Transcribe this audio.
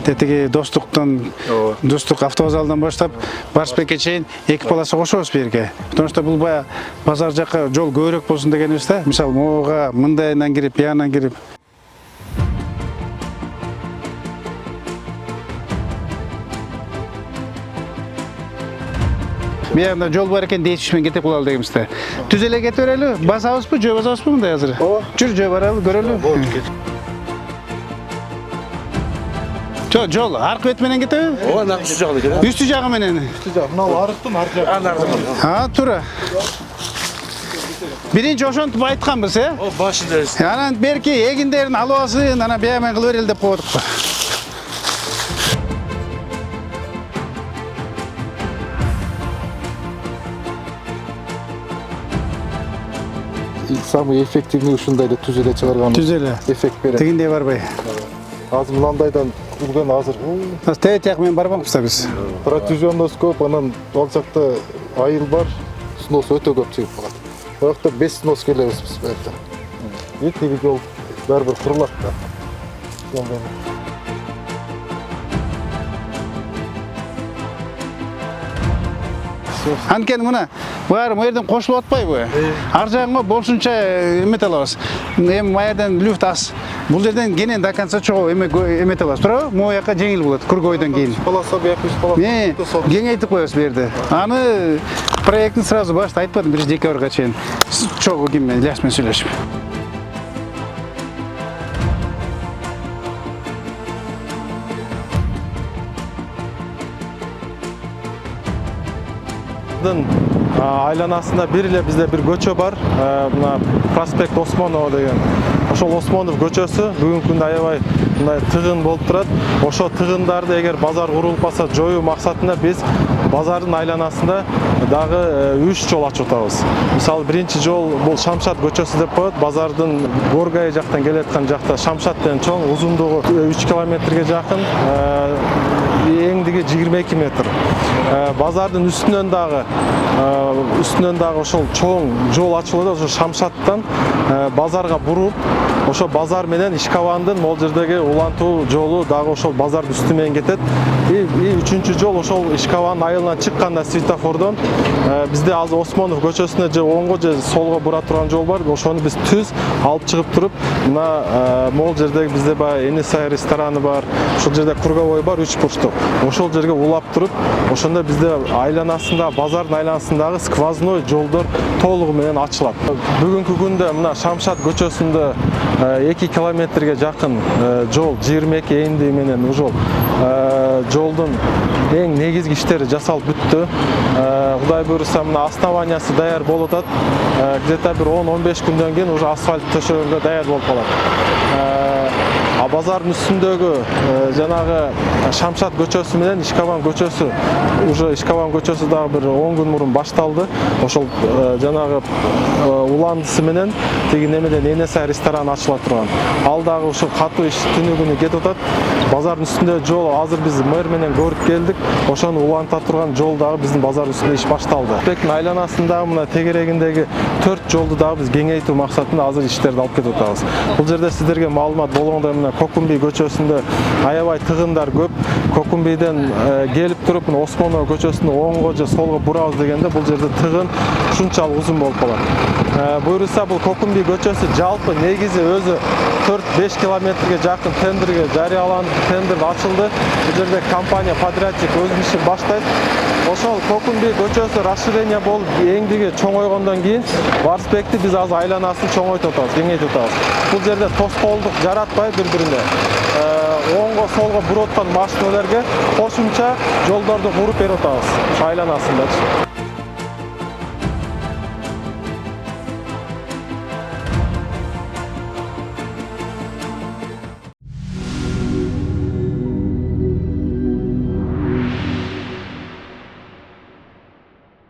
тетиги достук автовокзалынан баштап Барысбекке чейин 2 полоса кошобуз берге. Потому что бул бая базар жакка жол көбүрөөк болсун дегенибиз да. Мисалы, могуга мындайынан кирип, биянан кирип. Мында жол бар экен дейишмен кетип калалы дегенбиз да. Түз эле кетип берели, басабызбы, жөө басабызбы мындай азыр? Ооба. Жүр, жөө баралы, көрөлү. Жол аркы бет менен кетеби? Ооба, нак үстү жагы экен. Үстү жагы менен. Үстү жагы. Мына арыктын ар жагы. Туура. Биринчи ошентип айтканбыз, О, башында. Анан берки эгиндерин алып алсын, анан биямен кылып берели деп коёдук. Самый эффективный ушундай эле түз эле чыгарган. Түз эле. Эффект берет. Тигиндей барбай. Азыр мындайдан күлгөн азыр. Тээ тияк менен барбакпыз да биз. Протяженность көп, анан ал жакта айыл бар, снос өтө көп чыгып калат. Бул жакта 5 снос келебиз биз бул жакта. Тиги жол баары бир курулат да. Анткени мына баары мэрден кошулуп атпайбы? Ар жагыңа болушунча эмете алабыз. Эми маерден люфт аз. Бул жерден кенен до конца чогуу эмете алабыз, туурабы? Могу жака жеңил болот, кургойдон кийин. Полоса бияк 3 полоса. Кеңейтип коебуз бу жерде. Аны проекттин сразу башта айтпадым, 1 декабрга чейин. Чогуу ким менен, Ильяс менен сүйлөшүп. Айланасында бир эле бизде бир көчө бар. Мына Проспект Осмонова деген. Ошол Осмонов көчөсү бүгүнкү күндө аябай мындай тыгын болуп турат. Ошо тыгындарды эгер базар курулуп калса жоюу максатында биз базардын айланасында дагы 3 жол ачып атабыз. Мисалы, биринчи жол бул Шамшат көчөсү деп коет. Базардын Горгай жактан келаткан жакта Шамшат деген чоң, узундугу 3 километрге жакын, эңдиги 22 метр. Базардын үстүнөн дагы ошол чоң жол ачылды. Ошо Шамшаттан базарга буруп, ошо базар менен Ишкабандын могул жердеги улантуу жолу дагы ошол базардын үстү менен кетет. Үчүнчү жол ошол Ишкабандын айылынан чыкканда светофордон бизде азыр Осмонов көчөсүнө же оңго же солго бура турган жол бар. Ошону биз түз алып чыгып туруп, мына могул жердеги бизде баягы Энисай рестораны бар, ошол жерде круговой бар, 3 бурчтук. Ошол жерге улап туруп, ошондо бизде айланасында, базардын айланасындагы сквозной жолдор толугу менен ачылат. Бүгүнкү күндө мына Шамшат көчөсүндө 2 километрге жакын жол 22 энди менен ушул жолдун эң негизги иштери жасалып бүттү. Кудай буйруса мына основаниясы даяр болуп атат. Где-то бир 10-15 күндөн кийин уже асфальт төшөгөнгө даяр болуп калат. Базардын үстүндөгү жанагы Шамшат көчөсү менен Ишкабан көчөсү, уже Ишкабан көчөсү дагы бир 10 күн мурун башталды. Ошол жанагы уландысы менен тиги немеден Энисай рестораны ачыла турган. Ал дагы ушул катуу иш түнү күнү кетип атат. Базардын үстүндө жол азыр биз мэр менен көрүп келдик. Ошону уланта турган жол дагы биздин базардын үстүндө иш башталды. Проекттин айланасындагы мына тегерегиндеги 4 жолду дагы биз кеңейтүү максатында азыр иштерди алып кетип атабыз. Бул жерде сиздерге маалымат болгондой мына Кокумби көчөсүндө аябай тыгындар көп. Кокумбиден келип туруп мына Осмонова көчөсүнө оңго же солго бурабыз дегенде бул жерде тыгын ушунчалык узун болуп калат. Буйруса бул Кокумби көчөсү жалпы негизи өзү 4-5 километрге жакын тендерге жарыяланды, тендер ачылды. Бул жерде компания подрядчик өзүнүн ишин баштайт. Ошол Кокумби көчөсү расширение болуп эңдиги чоңойгондон кийин Барысбекти биз азыр айланасын чоңойтуп атабыз, кеңейтип атабыз. Бул жерде тоскоолдук жаратпай бири-бирине оңго солго буруп аткан машиналарга кошумча жолдорду куруп берип атабыз айланасында.